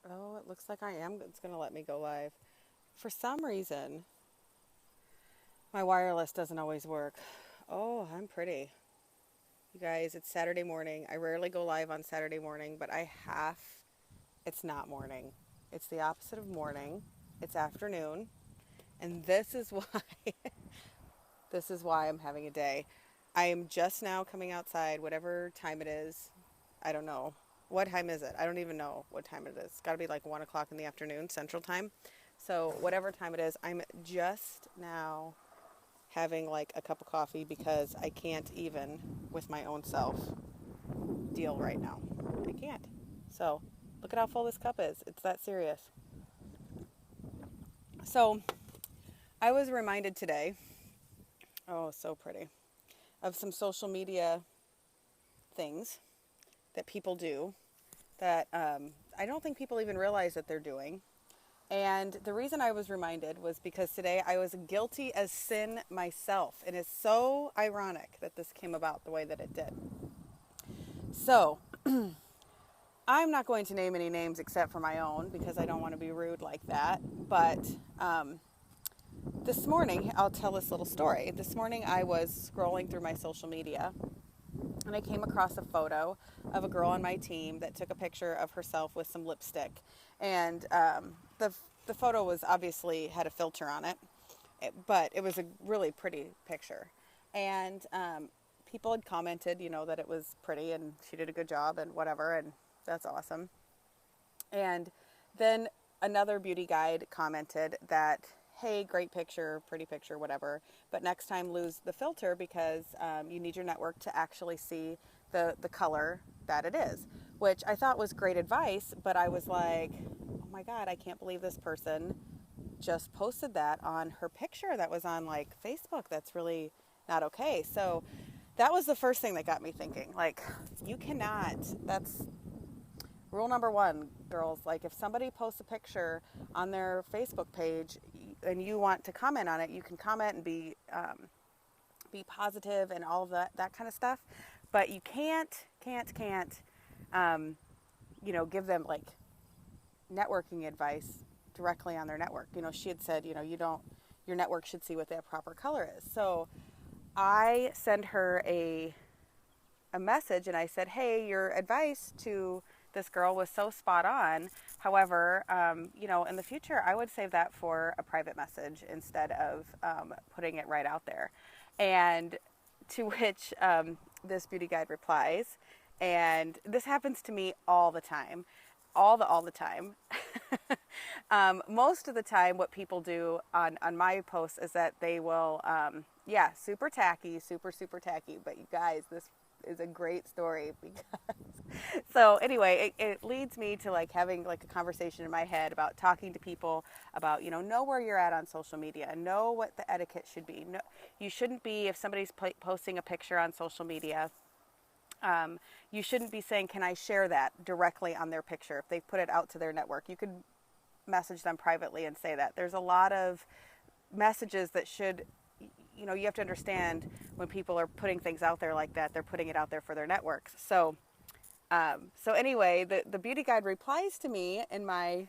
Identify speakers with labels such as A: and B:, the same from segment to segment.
A: Oh, it looks like I am. It's going to let me go live. For some reason, my wireless doesn't always work. Oh, I'm pretty. You guys, it's Saturday morning. I rarely go live on Saturday morning, but I have. It's not morning. It's the opposite of morning. It's afternoon. And this is why this is why I'm having a day. I am just now coming outside, whatever time it is. I don't know. What time is it? I don't even know what time it is. It's got to be like 1 o'clock in the afternoon, Central Time. So, whatever time it is, I'm just now having like a cup of coffee because I can't even, with my own self, deal right now. I can't. So, look at how full this cup is. It's that serious. So, I was reminded today, oh, so pretty, of some social media things that people do that I don't think people even realize that they're doing. And the reason I was reminded was because today I was guilty as sin myself. And it's so ironic that this came about the way that it did. So, I'm not going to name any names except for my own because I don't want to be rude like that. But this morning, I'll tell this little story. This morning, I was scrolling through my social media and I came across a photo of a girl on my team that took a picture of herself with some lipstick. And the photo was obviously had a filter on it, but it was a really pretty picture. And people had commented, that it was pretty and she did a good job and whatever, and that's awesome. And then another beauty guide commented that, hey, great picture, pretty picture, whatever, but next time lose the filter because you need your network to actually see the color that it is, which I thought was great advice, but I was like, oh my God, I can't believe this person just posted that on her picture that was on like Facebook. That's really not okay. So that was the first thing that got me thinking, like, you cannot, that's rule number one, girls. Like, if somebody posts a picture on their Facebook page and you want to comment on it, you can comment and be positive and all of that kind of stuff. But you can't, give them like networking advice directly on their network. She had said, your network should see what that proper color is. So I send her a message and I said, hey, your advice to this girl was so spot on. However, in the future, I would save that for a private message instead of putting it right out there. And to which this beauty guide replies, and this happens to me all the time, all the time. Most of the time, what people do on my posts is that they will, super tacky, super tacky. But you guys, this is a great story because so anyway, it leads me to like having like a conversation in my head about talking to people about, know where you're at on social media, know what the etiquette should be. No, you shouldn't be, if somebody's posting a picture on social media, you shouldn't be saying, can I share that directly on their picture? If they put it out to their network, you could message them privately and say that. There's a lot of messages that should, you have to understand when people are putting things out there like that, they're putting it out there for their networks. So anyway, the beauty guide replies to me in my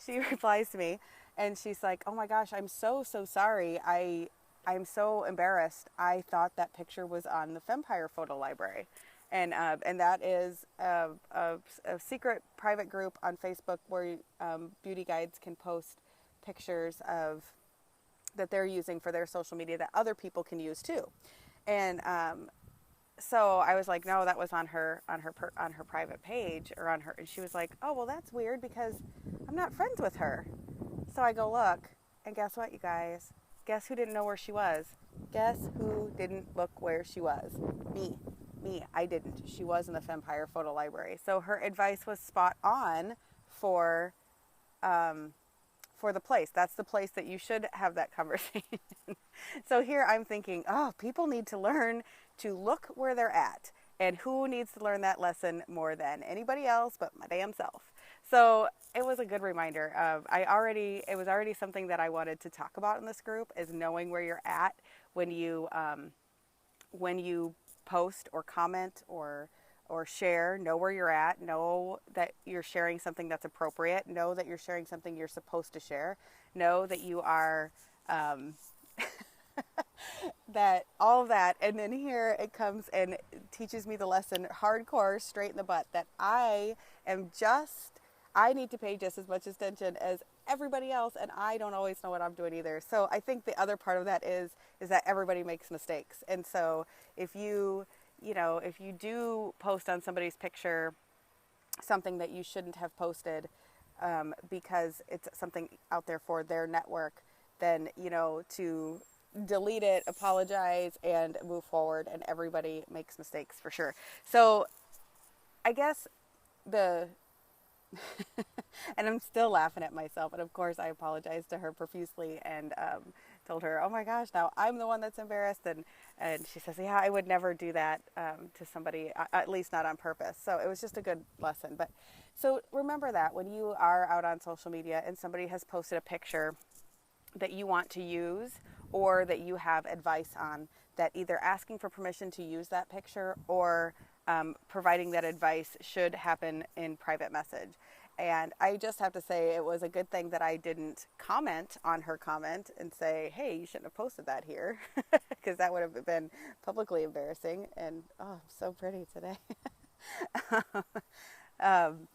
A: she replies to me and she's like, oh my gosh, I'm so sorry. I'm so embarrassed. I thought that picture was on the Fempire photo library. And that is a secret private group on Facebook where beauty guides can post pictures of that they're using for their social media that other people can use too. And so I was like, no, that was on her private page or on her. And she was like, oh, well, that's weird because I'm not friends with her. So I go look, and guess what, you guys? Guess who didn't know where she was? Guess who didn't look where she was? Me. I didn't. She was in the Fempire photo library. So her advice was spot on for the place. That's the place that you should have that conversation. So here I'm thinking, oh, people need to learn to look where they're at. And who needs to learn that lesson more than anybody else but my damn self? So it was a good reminder of it was already something that I wanted to talk about in this group, is knowing where you're at when you post or comment or or share, know where you're at, know that you're sharing something that's appropriate, know that you're sharing something you're supposed to share, know that you are, um, that all of that. And then here it comes and teaches me the lesson hardcore, straight in the butt, that I need to pay just as much attention as everybody else, and I don't always know what I'm doing either. So I think the other part of that is that everybody makes mistakes. And so if if you do post on somebody's picture something that you shouldn't have posted, because it's something out there for their network, then, to delete it, apologize, and move forward. And everybody makes mistakes for sure. So I guess the and I'm still laughing at myself. And of course, I apologized to her profusely and told her, "Oh my gosh, now I'm the one that's embarrassed." And she says, "Yeah, I would never do that to somebody, at least not on purpose." So it was just a good lesson. But so remember that when you are out on social media and somebody has posted a picture that you want to use or that you have advice on, that either asking for permission to use that picture or providing that advice should happen in private message. And I just have to say it was a good thing that I didn't comment on her comment and say, "Hey, you shouldn't have posted that here," because that would have been publicly embarrassing. And oh, I'm so pretty today. um,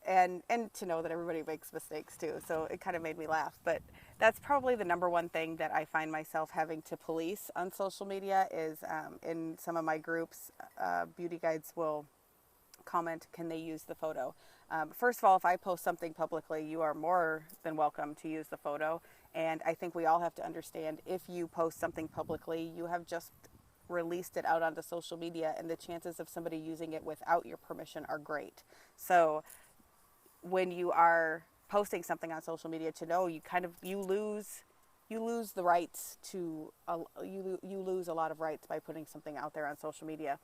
A: and to know that everybody makes mistakes too. So it kind of made me laugh. But that's probably the number one thing that I find myself having to police on social media is in some of my groups, beauty guides will comment, can they use the photo? First of all, if I post something publicly, you are more than welcome to use the photo. And I think we all have to understand, if you post something publicly, you have just released it out onto social media, and the chances of somebody using it without your permission are great. So when you are posting something on social media, to know you lose the rights to you lose a lot of rights by putting something out there on social media.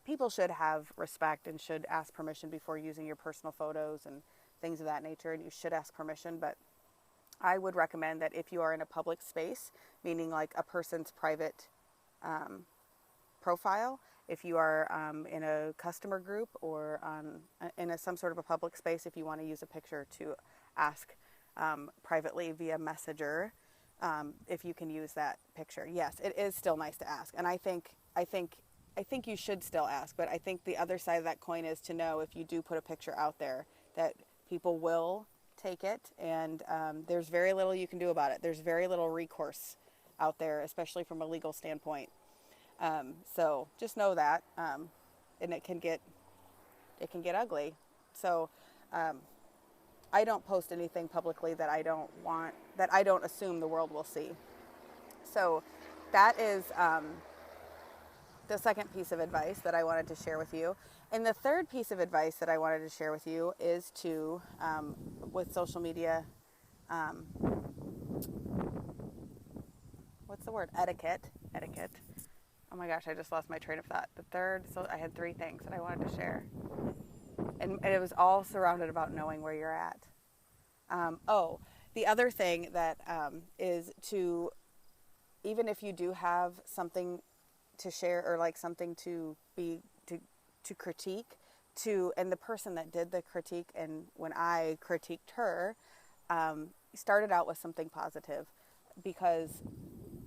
A: People should have respect and should ask permission before using your personal photos and things of that nature, and you should ask permission. But I would recommend that if you are in a public space, meaning like a person's private profile, if you are in a customer group or in some sort of a public space, if you want to use a picture, to ask privately via Messenger, if you can use that picture. Yes, it is still nice to ask, and I think you should still ask. But I think the other side of that coin is to know, if you do put a picture out there, that people will take it, and there's very little you can do about it. There's very little recourse out there, especially from a legal standpoint. So just know that, and it can get ugly. So I don't post anything publicly that I don't assume the world will see. So that is the second piece of advice that I wanted to share with you. And the third piece of advice that I wanted to share with you is to, with social media, what's the word? Etiquette. Oh my gosh, I just lost my train of thought. So I had three things that I wanted to share. And it was all surrounded about knowing where you're at. The other thing that is to, even if you do have something to share or like something to critique, and the person that did the critique, and when I critiqued her, started out with something positive, because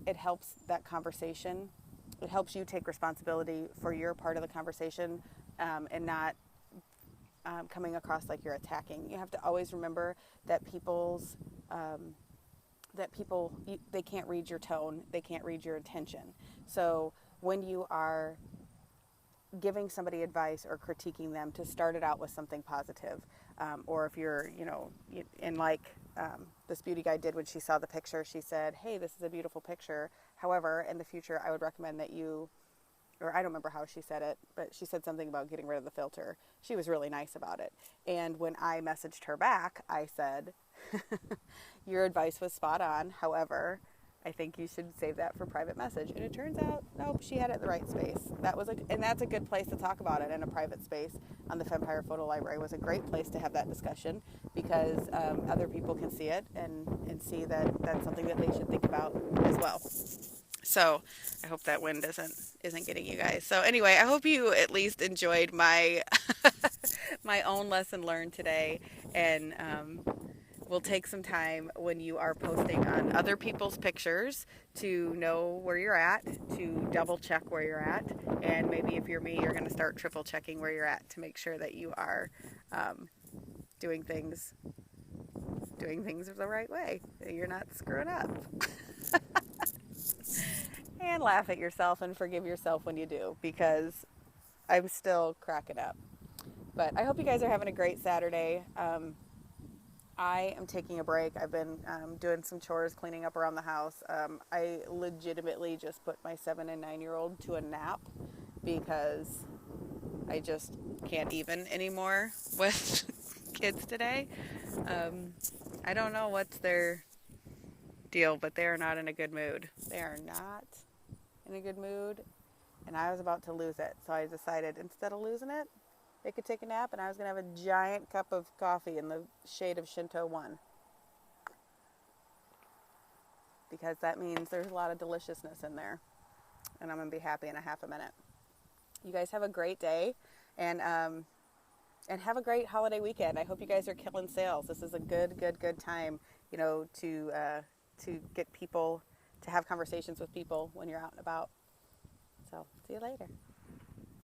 A: it helps that conversation. It helps you take responsibility for your part of the conversation, and not coming across like you're attacking. You have to always remember that they can't read your tone, they can't read your intention. So when you are giving somebody advice or critiquing them, to start it out with something positive. Or if you're, this beauty guide did when she saw the picture, she said, "Hey, this is a beautiful picture. However, in the future, I would recommend that you," or I don't remember how she said it, but she said something about getting rid of the filter. She was really nice about it. And when I messaged her back, I said, "Your advice was spot on. However, I think you should save that for private message." And it turns out, nope, she had it in the right space. And that's a good place to talk about it, in a private space on the Fempire Photo Library. It was a great place to have that discussion, because other people can see it and see that that's something that they should think about as well. So I hope that wind isn't getting you guys. So anyway, I hope you at least enjoyed my my own lesson learned today, and we'll take some time when you are posting on other people's pictures to know where you're at, to double check where you're at, and maybe if you're me, you're going to start triple checking where you're at to make sure that you are um, doing things the right way, that you're not screwing up. And laugh at yourself and forgive yourself when you do, because I'm still cracking up. But I hope you guys are having a great Saturday. I am taking a break. I've been doing some chores, cleaning up around the house. I legitimately just put my 7 and 9-year-old to a nap because I just can't even anymore with kids today. I don't know what's their deal, but they are not in a good mood. They are not in a good mood, and I was about to lose it. So I decided instead of losing it, they could take a nap, and I was going to have a giant cup of coffee in the shade of Shinto 1. Because that means there's a lot of deliciousness in there, and I'm going to be happy in a half a minute. You guys have a great day, and have a great holiday weekend. I hope you guys are killing sales. This is a good time, to get people, to have conversations with people when you're out and about. So, see you later.